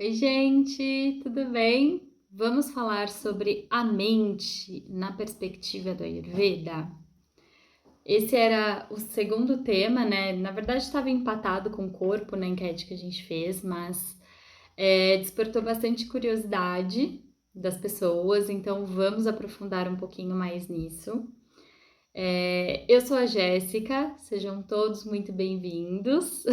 Oi, gente, tudo bem? Vamos falar sobre a mente na perspectiva do Ayurveda. Esse era o segundo tema, né? Na verdade, estava empatado com o corpo na enquete que a gente fez, mas despertou bastante curiosidade das pessoas, então vamos aprofundar um pouquinho mais nisso. Eu sou a Jéssica, sejam todos muito bem-vindos.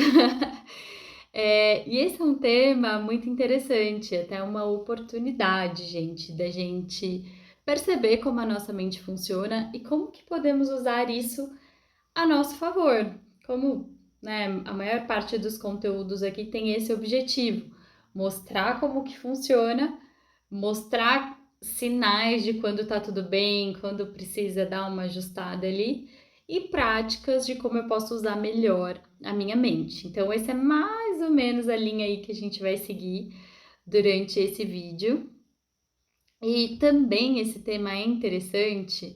E esse é um tema muito interessante, até uma oportunidade, gente, da gente perceber como a nossa mente funciona e como que podemos usar isso a nosso favor. Como, né, a maior parte dos conteúdos aqui tem esse objetivo, mostrar como que funciona, mostrar sinais de quando tá tudo bem, quando precisa dar uma ajustada ali e práticas de como eu posso usar melhor a minha mente. Então, esse é mais ou menos a linha aí que a gente vai seguir durante esse vídeo. E também esse tema é interessante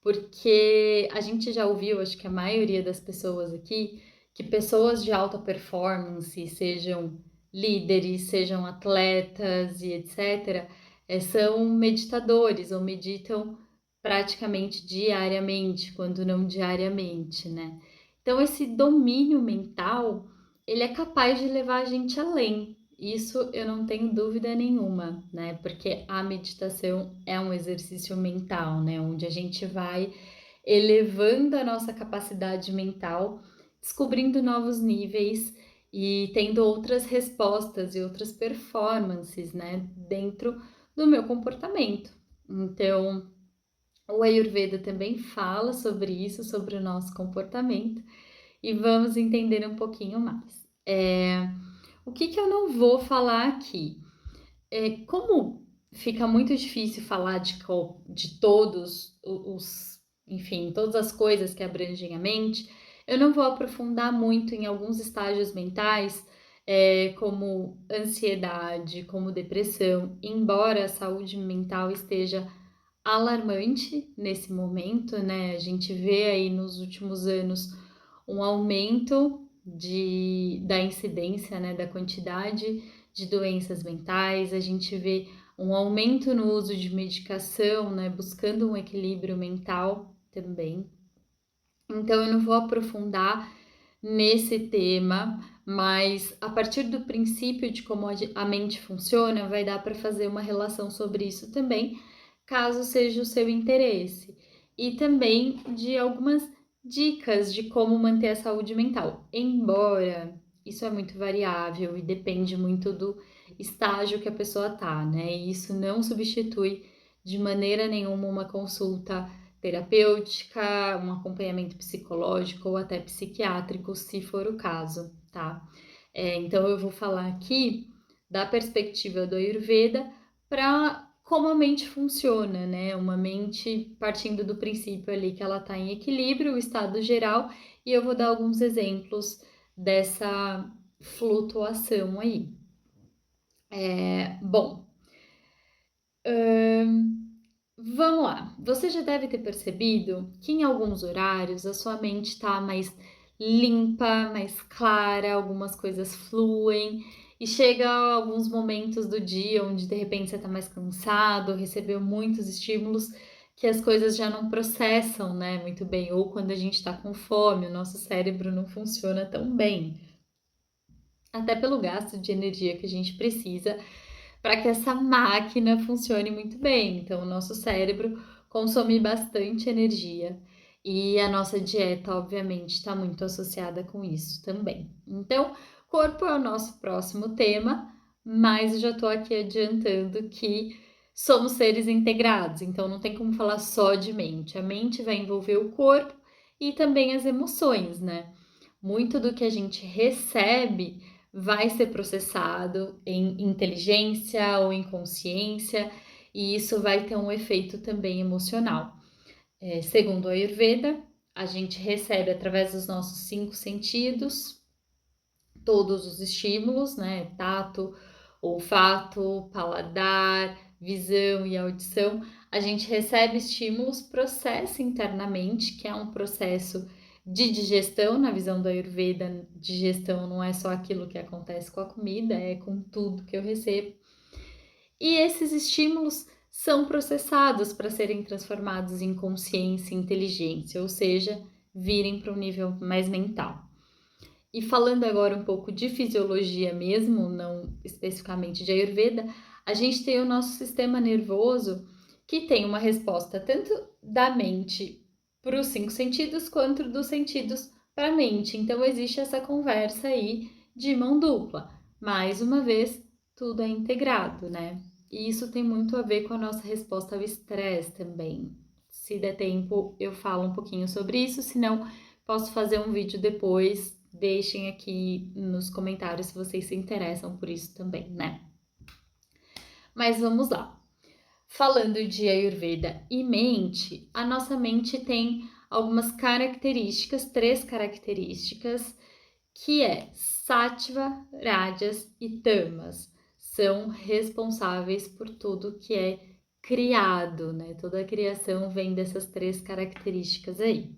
porque a gente já ouviu, acho que a maioria das pessoas aqui, que pessoas de alta performance, sejam líderes, sejam atletas e etc., são meditadores ou meditam praticamente diariamente, quando não diariamente, né? Então, esse domínio mental, ele é capaz de levar a gente além. Isso eu não tenho dúvida nenhuma, né? Porque a meditação é um exercício mental, né? Onde a gente vai elevando a nossa capacidade mental, descobrindo novos níveis e tendo outras respostas e outras performances, né? Dentro do meu comportamento. Então, o Ayurveda também fala sobre isso, sobre o nosso comportamento, e vamos entender um pouquinho mais. O que eu não vou falar aqui? Como fica muito difícil falar de todos enfim, todas as coisas que abrangem a mente, eu não vou aprofundar muito em alguns estágios mentais, como ansiedade, como depressão, embora a saúde mental esteja alarmante nesse momento, né? A gente vê aí nos últimos anos um aumento da incidência, né, da quantidade de doenças mentais, a gente vê um aumento no uso de medicação, né, buscando um equilíbrio mental também. Então, eu não vou aprofundar nesse tema, mas a partir do princípio de como a mente funciona, vai dar para fazer uma relação sobre isso também, caso seja o seu interesse. E também de algumas dicas de como manter a saúde mental, embora isso é muito variável e depende muito do estágio que a pessoa tá, né? E isso não substitui de maneira nenhuma uma consulta terapêutica, um acompanhamento psicológico ou até psiquiátrico, se for o caso, tá? Então eu vou falar aqui da perspectiva do Ayurveda para como a mente funciona, né? Uma mente partindo do princípio ali que ela está em equilíbrio, o estado geral, e eu vou dar alguns exemplos dessa flutuação aí. Bom, vamos lá. Você já deve ter percebido que em alguns horários a sua mente está mais limpa, mais clara, algumas coisas fluem e chega a alguns momentos do dia onde de repente você está mais cansado, recebeu muitos estímulos que as coisas já não processam, né, muito bem, ou quando a gente está com fome, o nosso cérebro não funciona tão bem, até pelo gasto de energia que a gente precisa para que essa máquina funcione muito bem. Então, o nosso cérebro consome bastante energia e a nossa dieta, obviamente, está muito associada com isso também. Então, corpo é o nosso próximo tema, mas eu já estou aqui adiantando que somos seres integrados, então não tem como falar só de mente. A mente vai envolver o corpo e também as emoções, né? Muito do que a gente recebe vai ser processado em inteligência ou em consciência, e isso vai ter um efeito também emocional. Segundo a Ayurveda, a gente recebe através dos nossos 5 sentidos todos os estímulos, né? Tato, olfato, paladar, visão e audição. A gente recebe estímulos, processa internamente, que é um processo de digestão, na visão da Ayurveda, digestão não é só aquilo que acontece com a comida, é com tudo que eu recebo. E esses estímulos são processados para serem transformados em consciência e inteligência, ou seja, virem para um nível mais mental. E falando agora um pouco de fisiologia mesmo, não especificamente de Ayurveda, a gente tem o nosso sistema nervoso que tem uma resposta tanto da mente para os 5 sentidos quanto dos sentidos para a mente. Então existe essa conversa aí de mão dupla. Mais uma vez, tudo é integrado, né? E isso tem muito a ver com a nossa resposta ao estresse também. Se der tempo, eu falo um pouquinho sobre isso, senão posso fazer um vídeo depois. Deixem aqui nos comentários se vocês se interessam por isso também, né? Mas vamos lá. Falando de Ayurveda e mente, a nossa mente tem algumas características, 3 características, que é Sattva, Rajas e Tamas. São responsáveis por tudo que é criado, né? Toda a criação vem dessas 3 características aí.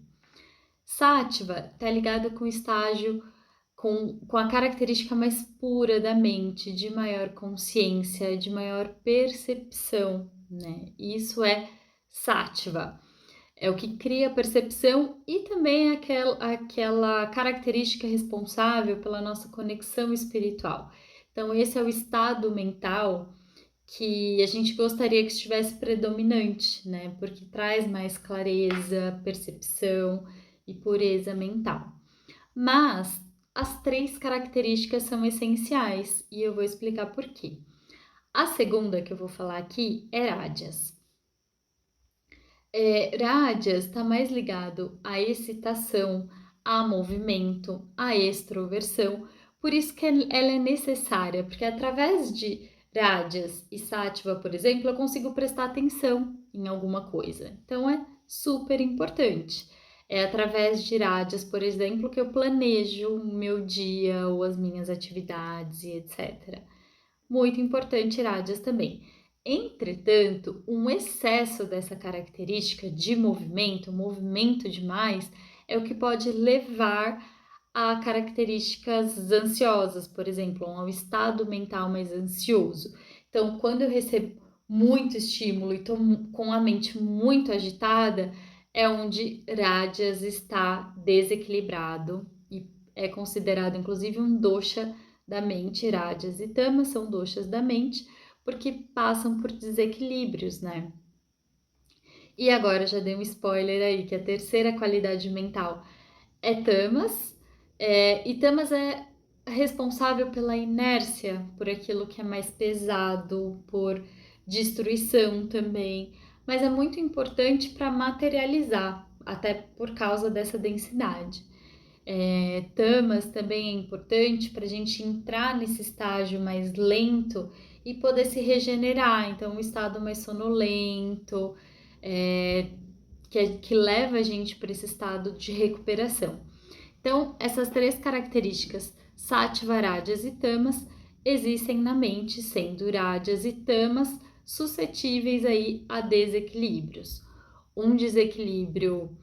Sattva está ligado com o estágio, com a característica mais pura da mente, de maior consciência, de maior percepção, né? Isso é Sattva. É o que cria a percepção e também aquela característica responsável pela nossa conexão espiritual. Então, esse é o estado mental que a gente gostaria que estivesse predominante, né? Porque traz mais clareza, percepção e pureza mental. Mas as 3 características são essenciais e eu vou explicar por quê. A segunda que eu vou falar aqui é Rajas. Rajas está mais ligado à excitação, a movimento, à extroversão, por isso que ela é necessária, porque através de Rajas e Sattva, por exemplo, eu consigo prestar atenção em alguma coisa. Então é super importante. É através de Rajas, por exemplo, que eu planejo o meu dia ou as minhas atividades e etc. Muito importante Rajas também. Entretanto, um excesso dessa característica de movimento demais, é o que pode levar a características ansiosas, por exemplo, ao estado mental mais ansioso. Então, quando eu recebo muito estímulo e estou com a mente muito agitada, é onde Rajas está desequilibrado e é considerado inclusive um dosha da mente. Rajas e Tamas são doshas da mente porque passam por desequilíbrios, né? E agora já dei um spoiler aí, que a terceira qualidade mental é Tamas, e Tamas é responsável pela inércia, por aquilo que é mais pesado, por destruição também, mas é muito importante para materializar, até por causa dessa densidade. Tamas também é importante para a gente entrar nesse estágio mais lento e poder se regenerar. Então, um estado mais sonolento, que leva a gente para esse estado de recuperação. Então, essas 3 características, Sattva, Rajas e Tamas, existem na mente, sendo Rajas e Tamas suscetíveis aí a desequilíbrios. Um desequilíbrio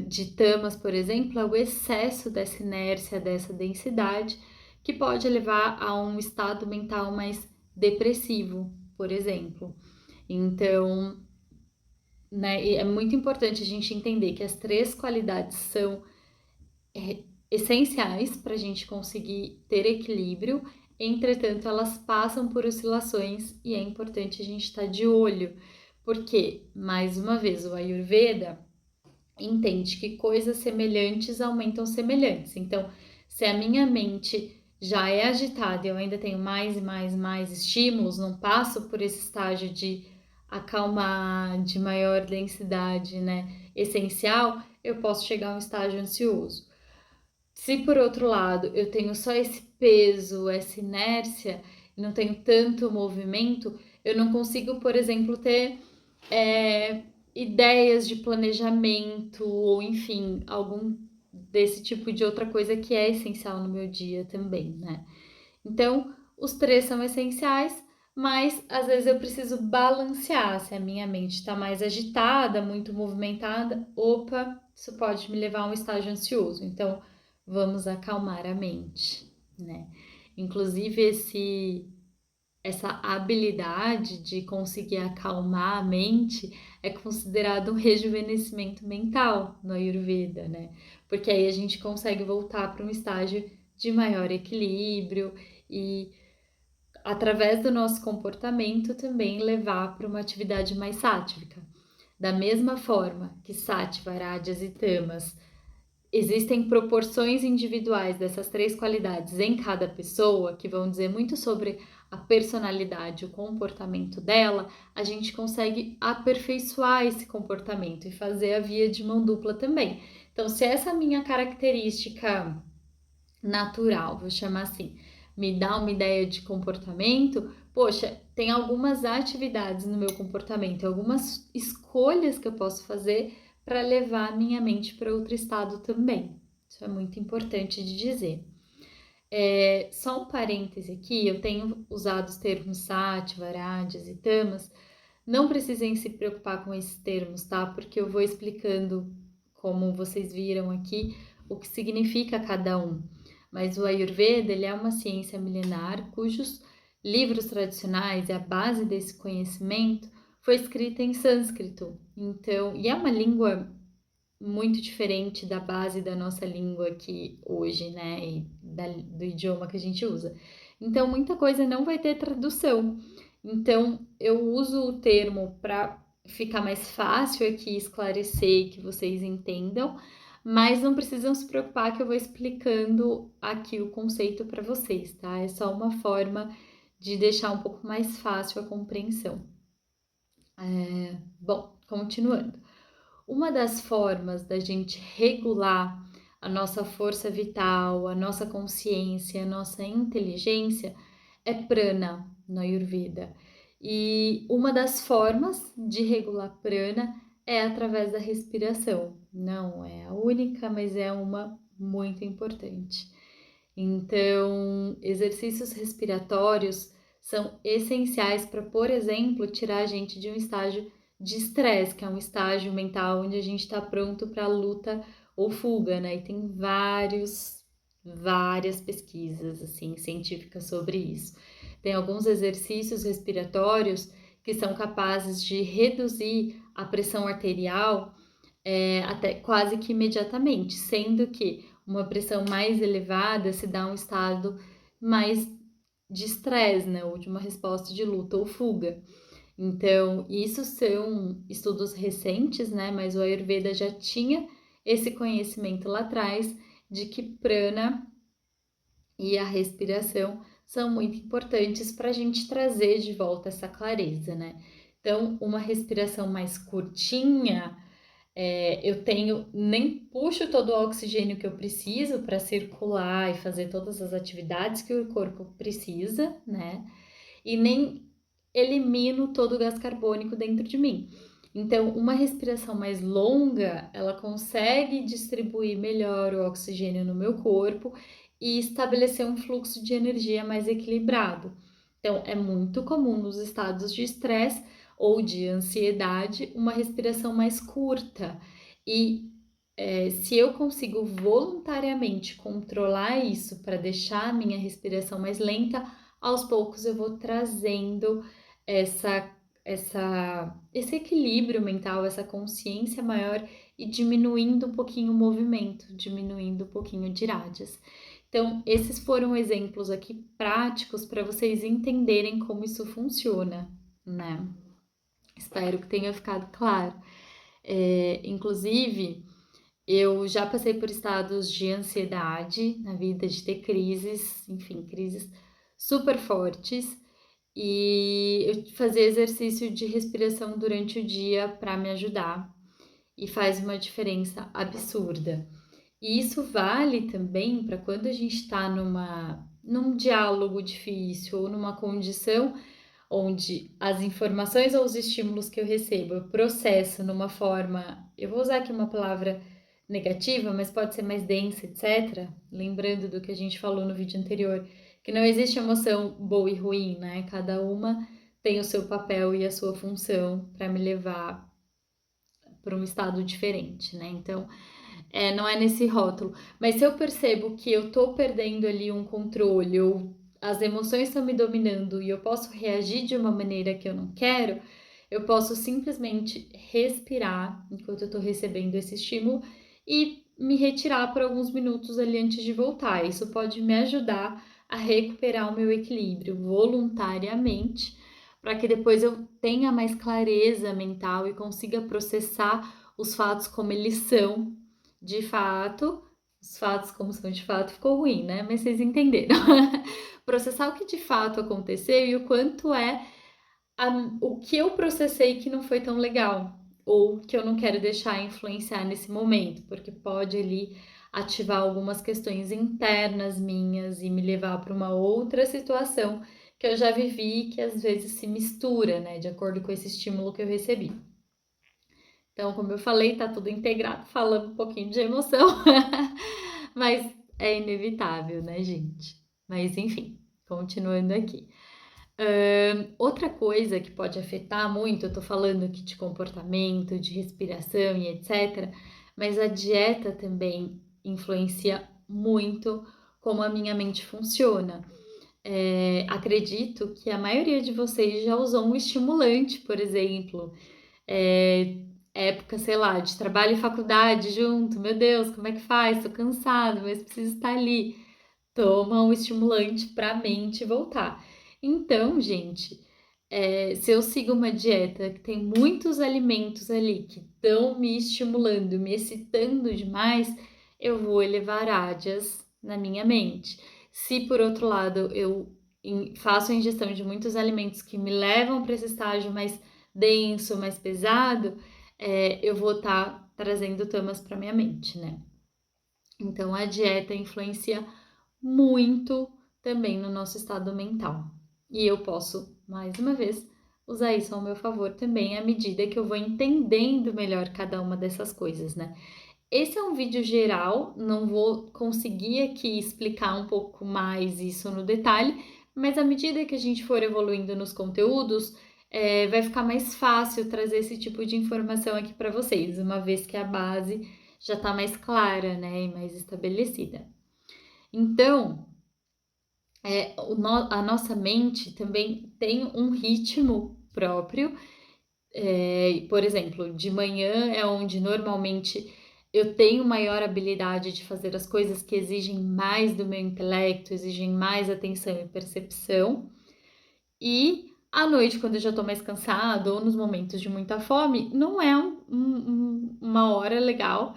de Tamas, por exemplo, é o excesso dessa inércia, dessa densidade, que pode levar a um estado mental mais depressivo, por exemplo. Então, né, é muito importante a gente entender que as 3 qualidades são essenciais para a gente conseguir ter equilíbrio, entretanto, elas passam por oscilações e é importante a gente estar de olho, porque, mais uma vez, o Ayurveda entende que coisas semelhantes aumentam semelhantes. Então, se a minha mente já é agitada e eu ainda tenho mais e mais estímulos, não passo por esse estágio de acalmar, de maior densidade, né, essencial, eu posso chegar a um estágio ansioso. Se por outro lado eu tenho só esse peso, essa inércia, e não tenho tanto movimento, eu não consigo, por exemplo, ter ideias de planejamento ou, enfim, algum desse tipo de outra coisa que é essencial no meu dia também, né? Então, os 3 são essenciais, mas às vezes eu preciso balancear. Se a minha mente está mais agitada, muito movimentada, opa, isso pode me levar a um estágio ansioso. Então, vamos acalmar a mente, né? Inclusive, essa habilidade de conseguir acalmar a mente é considerado um rejuvenescimento mental no Ayurveda, né? Porque aí a gente consegue voltar para um estágio de maior equilíbrio e, através do nosso comportamento, também levar para uma atividade mais sáttvica. Da mesma forma que Sattva, Rajas e Tamas existem proporções individuais dessas três qualidades em cada pessoa, que vão dizer muito sobre a personalidade, o comportamento dela, a gente consegue aperfeiçoar esse comportamento e fazer a via de mão dupla também. Então, se essa minha característica natural, vou chamar assim, me dá uma ideia de comportamento, poxa, tem algumas atividades no meu comportamento, algumas escolhas que eu posso fazer para levar a minha mente para outro estado também. Isso é muito importante de dizer. Só um parêntese aqui, eu tenho usado os termos Sattva, Rajas e Tamas. Não precisem se preocupar com esses termos, tá? Porque eu vou explicando, como vocês viram aqui, o que significa cada um. Mas o Ayurveda, ele é uma ciência milenar cujos livros tradicionais e a base desse conhecimento foi escrita em sânscrito. Então, e é uma língua muito diferente da base da nossa língua aqui hoje, né? E do idioma que a gente usa. Então, muita coisa não vai ter tradução. Então, eu uso o termo para ficar mais fácil aqui esclarecer e que vocês entendam, mas não precisam se preocupar que eu vou explicando aqui o conceito para vocês, tá? É só uma forma de deixar um pouco mais fácil a compreensão. Bom, continuando. Uma das formas da gente regular a nossa força vital, a nossa consciência, a nossa inteligência é prana no Ayurveda. E uma das formas de regular prana é através da respiração. Não é a única, mas é uma muito importante. Então, exercícios respiratórios são essenciais para, por exemplo, tirar a gente de um estágio de estresse, que é um estágio mental onde a gente está pronto para luta ou fuga, né? E tem várias pesquisas assim científicas sobre isso. Tem alguns exercícios respiratórios que são capazes de reduzir a pressão arterial até quase que imediatamente, sendo que uma pressão mais elevada se dá um estado mais de estresse, né? Ou de uma resposta de luta ou fuga. Então, isso são estudos recentes, né? Mas o Ayurveda já tinha esse conhecimento lá atrás de que prana e a respiração são muito importantes para a gente trazer de volta essa clareza, né? Então, uma respiração mais curtinha, eu nem puxo todo o oxigênio que eu preciso para circular e fazer todas as atividades que o corpo precisa, né? E nem elimino todo o gás carbônico dentro de mim. Então, uma respiração mais longa, ela consegue distribuir melhor o oxigênio no meu corpo e estabelecer um fluxo de energia mais equilibrado. Então, é muito comum nos estados de estresse ou de ansiedade uma respiração mais curta. E se eu consigo voluntariamente controlar isso para deixar a minha respiração mais lenta, aos poucos eu vou trazendo esse equilíbrio mental, essa consciência maior e diminuindo um pouquinho o movimento, diminuindo um pouquinho de rádios. Então, esses foram exemplos aqui práticos para vocês entenderem como isso funciona, né? Espero que tenha ficado claro. Inclusive, eu já passei por estados de ansiedade na vida, de ter crises, enfim, crises super fortes. E eu fazia exercício de respiração durante o dia para me ajudar e faz uma diferença absurda. E isso vale também para quando a gente está num diálogo difícil ou numa condição onde as informações ou os estímulos que eu recebo eu processo numa forma, eu vou usar aqui uma palavra negativa, mas pode ser mais densa, etc. Lembrando do que a gente falou no vídeo anterior, que não existe emoção boa e ruim, né? Cada uma tem o seu papel e a sua função para me levar para um estado diferente, né? Então, não é nesse rótulo. Mas se eu percebo que eu tô perdendo ali um controle, ou as emoções estão me dominando e eu posso reagir de uma maneira que eu não quero, eu posso simplesmente respirar enquanto eu tô recebendo esse estímulo e me retirar por alguns minutos ali antes de voltar. Isso pode me ajudar a recuperar o meu equilíbrio voluntariamente, para que depois eu tenha mais clareza mental e consiga processar os fatos como eles são de fato, os fatos como são de fato ficou ruim, né? Mas vocês entenderam. Processar o que de fato aconteceu e o quanto o que eu processei que não foi tão legal, ou que eu não quero deixar influenciar nesse momento, porque pode ali ativar algumas questões internas minhas e me levar para uma outra situação que eu já vivi, que às vezes se mistura, né, de acordo com esse estímulo que eu recebi. Então, como eu falei, tá tudo integrado, falando um pouquinho de emoção, mas é inevitável, né, gente? Mas enfim, continuando aqui. Outra coisa que pode afetar muito, eu tô falando aqui de comportamento, de respiração e etc., mas a dieta também influencia muito como a minha mente funciona. Acredito que a maioria de vocês já usou um estimulante, por exemplo, é, época, sei lá, de trabalho e faculdade junto, meu Deus, como é que faz? Tô cansado, mas preciso estar ali. Toma um estimulante para a mente voltar. Então, gente, se eu sigo uma dieta que tem muitos alimentos ali que estão me estimulando, me excitando demais, eu vou elevar áreas na minha mente. Se por outro lado eu faço a ingestão de muitos alimentos que me levam para esse estágio mais denso, mais pesado, eu vou estar trazendo tamas para minha mente, né? Então a dieta influencia muito também no nosso estado mental. E eu posso, mais uma vez, usar isso ao meu favor também à medida que eu vou entendendo melhor cada uma dessas coisas, né? Esse é um vídeo geral, não vou conseguir aqui explicar um pouco mais isso no detalhe, mas à medida que a gente for evoluindo nos conteúdos, vai ficar mais fácil trazer esse tipo de informação aqui para vocês, uma vez que a base já está mais clara, né, e mais estabelecida. Então, a nossa mente também tem um ritmo próprio. Por exemplo, de manhã é onde normalmente eu tenho maior habilidade de fazer as coisas que exigem mais do meu intelecto, exigem mais atenção e percepção. E à noite, quando eu já estou mais cansada ou nos momentos de muita fome, não é uma hora legal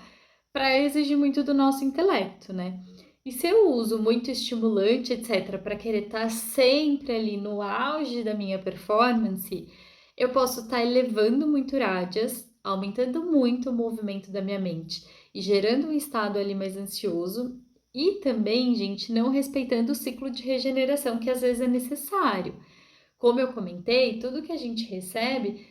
para exigir muito do nosso intelecto, né? E se eu uso muito estimulante, etc., para querer estar sempre ali no auge da minha performance, eu posso estar elevando muito rádias, aumentando muito o movimento da minha mente e gerando um estado ali mais ansioso e também, gente, não respeitando o ciclo de regeneração que às vezes é necessário. Como eu comentei, tudo que a gente recebe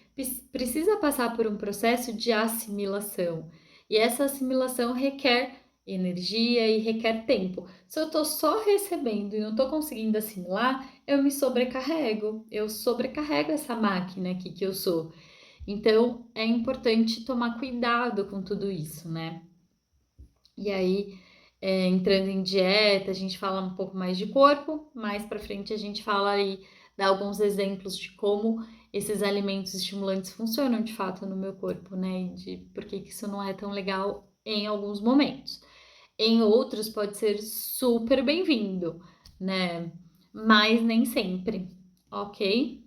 precisa passar por um processo de assimilação. E essa assimilação requer energia e requer tempo. Se eu estou só recebendo e não estou conseguindo assimilar, eu me sobrecarrego. Eu sobrecarrego essa máquina aqui que eu sou. Então, é importante tomar cuidado com tudo isso, né? E aí, entrando em dieta, a gente fala um pouco mais de corpo, mais para frente a gente fala aí, dá alguns exemplos de como esses alimentos estimulantes funcionam de fato no meu corpo, né? E de por que isso não é tão legal em alguns momentos. Em outros pode ser super bem-vindo, né? Mas nem sempre, ok?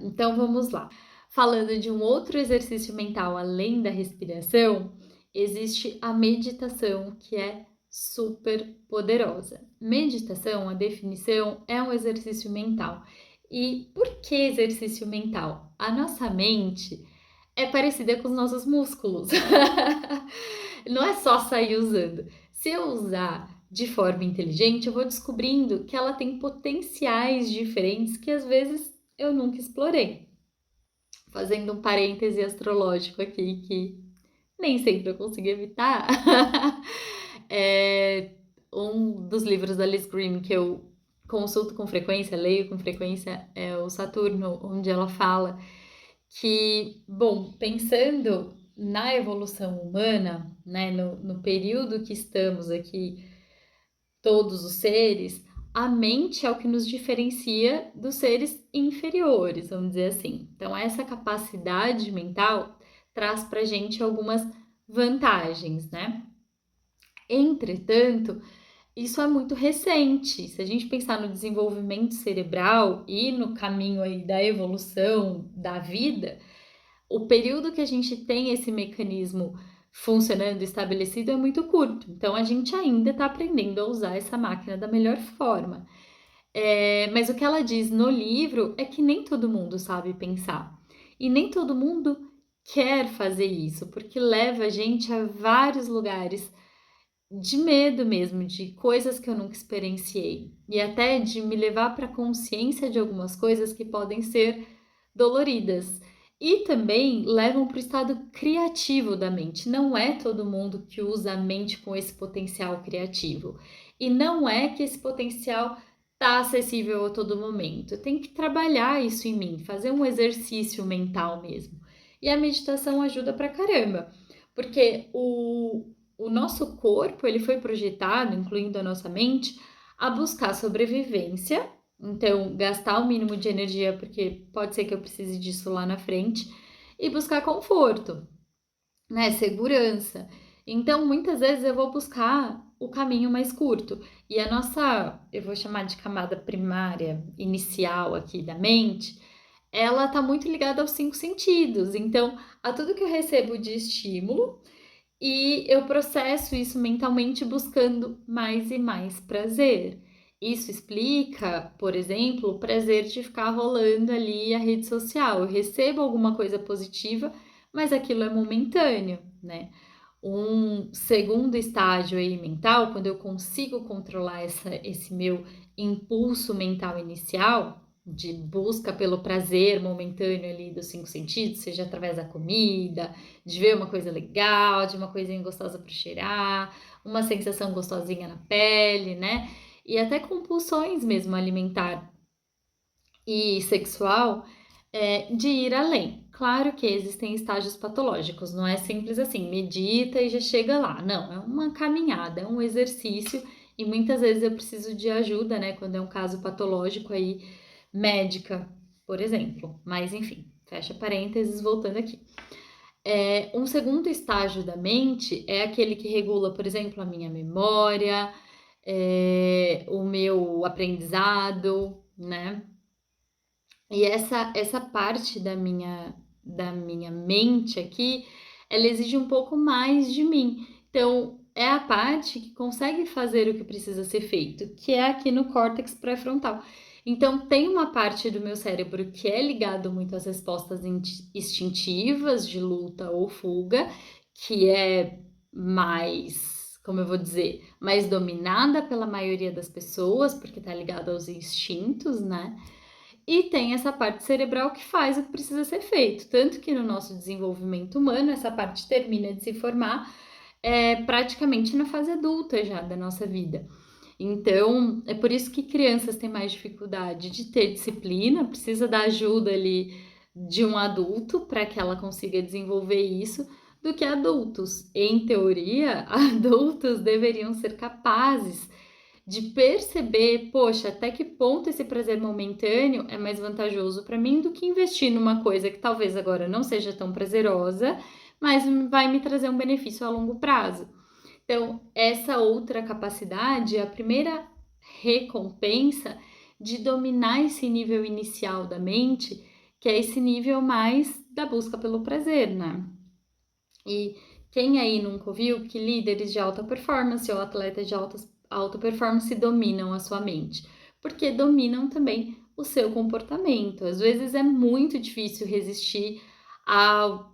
Então vamos lá. Falando de um outro exercício mental além da respiração, existe a meditação, que é super poderosa. Meditação, a definição, é um exercício mental. E por que exercício mental? A nossa mente é parecida com os nossos músculos. Não é só sair usando. Se eu usar de forma inteligente, eu vou descobrindo que ela tem potenciais diferentes que às vezes eu nunca explorei. Fazendo um parêntese astrológico aqui, que nem sempre eu consigo evitar. um dos livros da Liz Green que eu consulto com frequência, leio com frequência, é o Saturno, onde ela fala que, bom, pensando na evolução humana, né, no período que estamos aqui, todos os seres, a mente é o que nos diferencia dos seres inferiores, vamos dizer assim. Então, essa capacidade mental traz para gente algumas vantagens, né? Entretanto, isso é muito recente. Se a gente pensar no desenvolvimento cerebral e no caminho aí da evolução da vida, o período que a gente tem esse mecanismo funcionando estabelecido é muito curto. Então a gente ainda está aprendendo a usar essa máquina da melhor forma. Mas o que ela diz no livro é que nem todo mundo sabe pensar. E nem todo mundo quer fazer isso, porque leva a gente a vários lugares de medo mesmo, de coisas que eu nunca experienciei. E até de me levar para a consciência de algumas coisas que podem ser doloridas. E também levam para o estado criativo da mente. Não é todo mundo que usa a mente com esse potencial criativo. E não é que esse potencial está acessível a todo momento. Tem que trabalhar isso em mim, fazer um exercício mental mesmo. E a meditação ajuda pra caramba, porque o nosso corpo ele foi projetado, incluindo a nossa mente, a buscar sobrevivência. Então, gastar o mínimo de energia, porque pode ser que eu precise disso lá na frente, e buscar conforto, né? Segurança. Então, muitas vezes eu vou buscar o caminho mais curto. E a nossa, eu vou chamar de camada primária, inicial aqui da mente, ela tá muito ligada aos cinco sentidos. Então, a tudo que eu recebo de estímulo, e eu processo isso mentalmente buscando mais e mais prazer. Isso explica, por exemplo, o prazer de ficar rolando ali a rede social. Eu recebo alguma coisa positiva, mas aquilo é momentâneo, né? Um segundo estágio aí mental, quando eu consigo controlar esse meu impulso mental inicial, de busca pelo prazer momentâneo ali dos cinco sentidos, seja através da comida, de ver uma coisa legal, de uma coisinha gostosa para cheirar, uma sensação gostosinha na pele, né? E até compulsões mesmo alimentar e sexual, de ir além. Claro que existem estágios patológicos, não é simples assim, medita e já chega lá. Não, é uma caminhada, é um exercício e muitas vezes eu preciso de ajuda, né? Quando é um caso patológico aí, médica, por exemplo. Mas enfim, fecha parênteses, voltando aqui. Um segundo estágio da mente é aquele que regula, por exemplo, a minha memória, o meu aprendizado, né? E essa parte da minha mente aqui, ela exige um pouco mais de mim. Então, é a parte que consegue fazer o que precisa ser feito, que é aqui no córtex pré-frontal. Então, tem uma parte do meu cérebro que é ligado muito às respostas instintivas de luta ou fuga, que é mais, como eu vou dizer, mais dominada pela maioria das pessoas, porque tá ligado aos instintos, né? E tem essa parte cerebral que faz o que precisa ser feito. Tanto que no nosso desenvolvimento humano, essa parte termina de se formar praticamente na fase adulta já da nossa vida. Então, é por isso que crianças têm mais dificuldade de ter disciplina, precisa da ajuda ali de um adulto para que ela consiga desenvolver isso, do que adultos. Em teoria, adultos deveriam ser capazes de perceber, poxa, até que ponto esse prazer momentâneo é mais vantajoso para mim do que investir numa coisa que talvez agora não seja tão prazerosa, mas vai me trazer um benefício a longo prazo. Então, essa outra capacidade é a primeira recompensa de dominar esse nível inicial da mente, que é esse nível mais da busca pelo prazer, né? E quem aí nunca ouviu que líderes de alta performance ou atletas de alta performance dominam a sua mente? Porque dominam também o seu comportamento. Às vezes é muito difícil resistir aos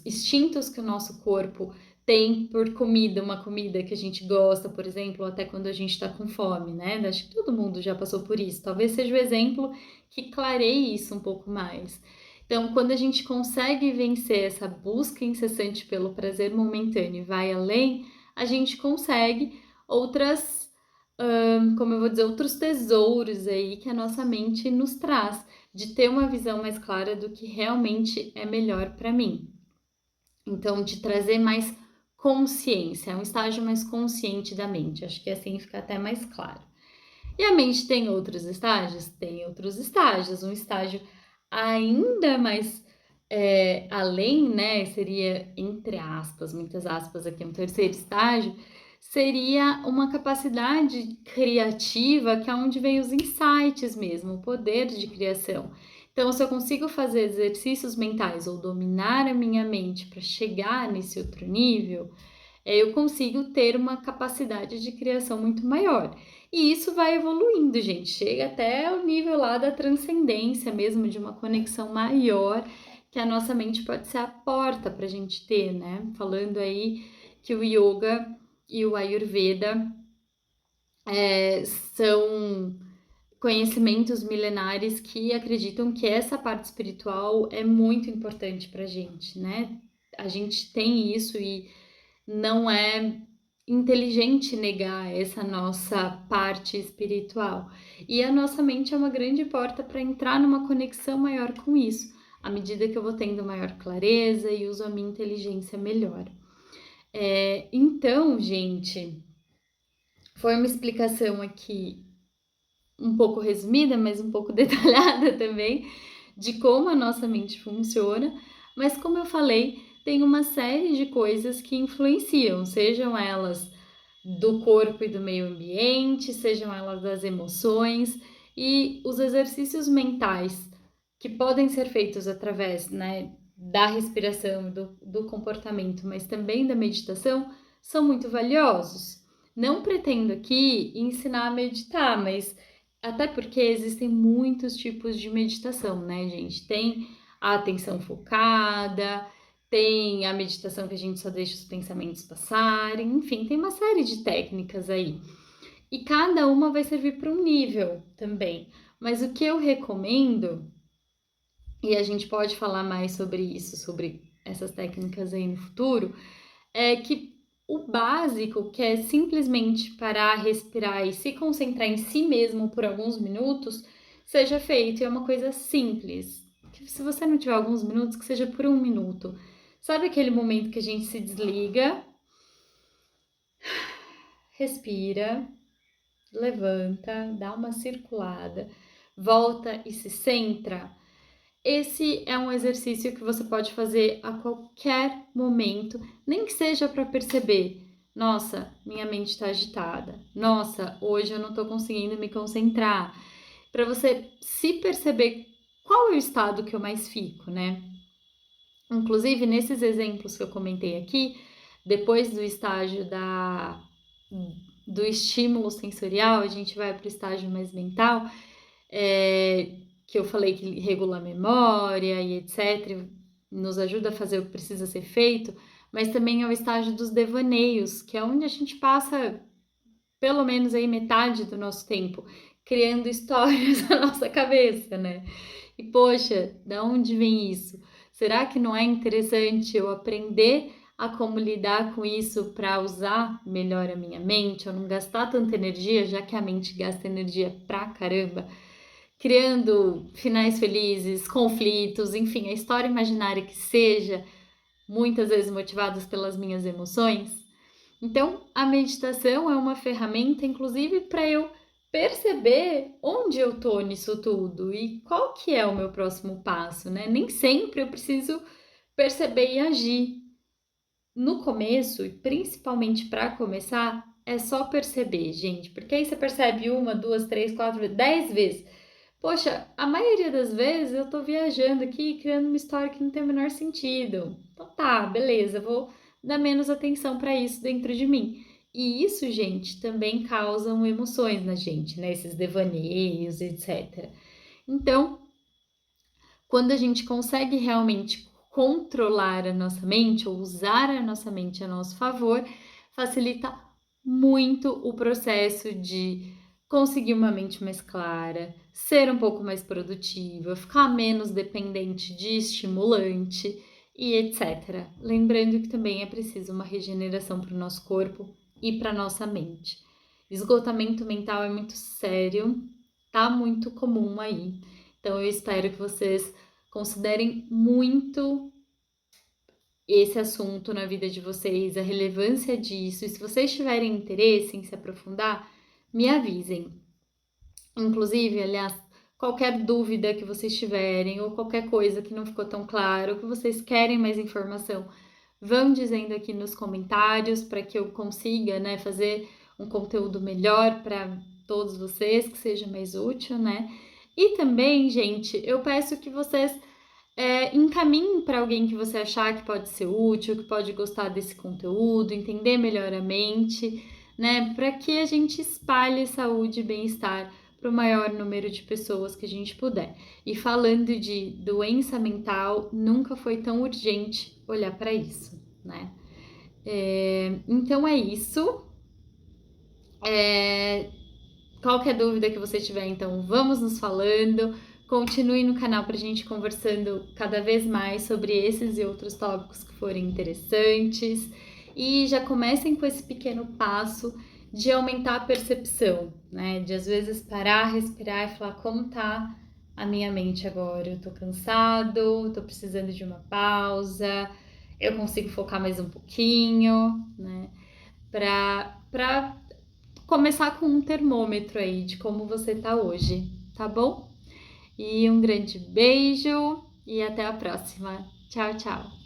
instintos que o nosso corpo tem por comida, uma comida que a gente gosta, por exemplo, até quando a gente está com fome, né? Acho que todo mundo já passou por isso. Talvez seja o exemplo que clareie isso um pouco mais. Então, quando a gente consegue vencer essa busca incessante pelo prazer momentâneo e vai além, a gente consegue outras, como eu vou dizer, outros tesouros aí que a nossa mente nos traz, de ter uma visão mais clara do que realmente é melhor para mim. Então, de trazer mais consciência, um estágio mais consciente da mente. Acho que assim fica até mais claro. E a mente tem outros estágios? Tem outros estágios. Um estágio ainda mais além, né? Seria, entre aspas, muitas aspas aqui, um terceiro estágio, seria uma capacidade criativa, que é onde vem os insights mesmo, o poder de criação. Então, se eu consigo fazer exercícios mentais ou dominar a minha mente para chegar nesse outro nível, eu consigo ter uma capacidade de criação muito maior. E isso vai evoluindo, gente. Chega até o nível lá da transcendência mesmo, de uma conexão maior, que a nossa mente pode ser a porta para a gente ter, né? Falando aí que o yoga e o Ayurveda são conhecimentos milenares que acreditam que essa parte espiritual é muito importante para a gente, né? A gente tem isso e não é inteligente negar essa nossa parte espiritual. E a nossa mente é uma grande porta para entrar numa conexão maior com isso, à medida que eu vou tendo maior clareza e uso a minha inteligência melhor. Então, gente, foi uma explicação aqui um pouco resumida, mas um pouco detalhada também, de como a nossa mente funciona, mas como eu falei, tem uma série de coisas que influenciam, sejam elas do corpo e do meio ambiente, sejam elas das emoções, e os exercícios mentais que podem ser feitos através, né, da respiração, do comportamento, mas também da meditação, são muito valiosos. Não pretendo aqui ensinar a meditar, mas até porque existem muitos tipos de meditação, né, gente? Tem a atenção focada, tem a meditação que a gente só deixa os pensamentos passarem, enfim, tem uma série de técnicas aí. E cada uma vai servir para um nível também. Mas o que eu recomendo, e a gente pode falar mais sobre isso, sobre essas técnicas aí no futuro, é que o básico, que é simplesmente parar, respirar e se concentrar em si mesmo por alguns minutos, seja feito. E é uma coisa simples. Que se você não tiver alguns minutos, que seja por um minuto. Sabe aquele momento que a gente se desliga, respira, levanta, dá uma circulada, volta e se centra? Esse é um exercício que você pode fazer a qualquer momento, nem que seja para perceber: nossa, minha mente está agitada, nossa, hoje eu não estou conseguindo me concentrar. Para você se perceber qual é o estado que eu mais fico, né? Inclusive, nesses exemplos que eu comentei aqui, depois do estágio do estímulo sensorial, a gente vai para o estágio mais mental, que eu falei que regula a memória e etc., nos ajuda a fazer o que precisa ser feito, mas também é o estágio dos devaneios, que é onde a gente passa pelo menos aí metade do nosso tempo criando histórias na nossa cabeça, né? E poxa, da onde vem isso? Será que não é interessante eu aprender a como lidar com isso para usar melhor a minha mente, ou não gastar tanta energia, já que a mente gasta energia pra caramba, criando finais felizes, conflitos, enfim, a história imaginária que seja, muitas vezes motivadas pelas minhas emoções? Então, a meditação é uma ferramenta, inclusive, para eu perceber onde eu tô nisso tudo e qual que é o meu próximo passo, né? Nem sempre eu preciso perceber e agir. No começo, e principalmente para começar, é só perceber, gente, porque aí você percebe uma, duas, três, quatro, 10 vezes. Poxa, a maioria das vezes eu tô viajando aqui criando uma história que não tem o menor sentido. Então tá, beleza, vou dar menos atenção para isso dentro de mim. E isso, gente, também causam emoções na gente, né? Esses devaneios, etc. Então, quando a gente consegue realmente controlar a nossa mente ou usar a nossa mente a nosso favor, facilita muito o processo de conseguir uma mente mais clara, ser um pouco mais produtiva, ficar menos dependente de estimulante e etc. Lembrando que também é preciso uma regeneração para o nosso corpo e para nossa mente. Esgotamento mental é muito sério, tá muito comum aí. Então eu espero que vocês considerem muito esse assunto na vida de vocês, a relevância disso. E se vocês tiverem interesse em se aprofundar, me avisem. Inclusive, aliás, qualquer dúvida que vocês tiverem ou qualquer coisa que não ficou tão claro, que vocês querem mais informação, vão dizendo aqui nos comentários para que eu consiga, né, fazer um conteúdo melhor para todos vocês, que seja mais útil, né? E também, gente, eu peço que vocês encaminhe para alguém que você achar que pode ser útil, que pode gostar desse conteúdo, entender melhor a mente, né? Para que a gente espalhe saúde e bem-estar para o maior número de pessoas que a gente puder. E falando de doença mental, nunca foi tão urgente olhar para isso, né? Então é isso. Qualquer dúvida que você tiver, então vamos nos falando. Continue no canal para a gente conversando cada vez mais sobre esses e outros tópicos que forem interessantes. E já comecem com esse pequeno passo de aumentar a percepção, né? De às vezes parar, respirar e falar como tá a minha mente agora. Eu tô cansado, tô precisando de uma pausa, eu consigo focar mais um pouquinho, né? Para começar com um termômetro aí de como você tá hoje, tá bom? E um grande beijo e até a próxima. Tchau, tchau!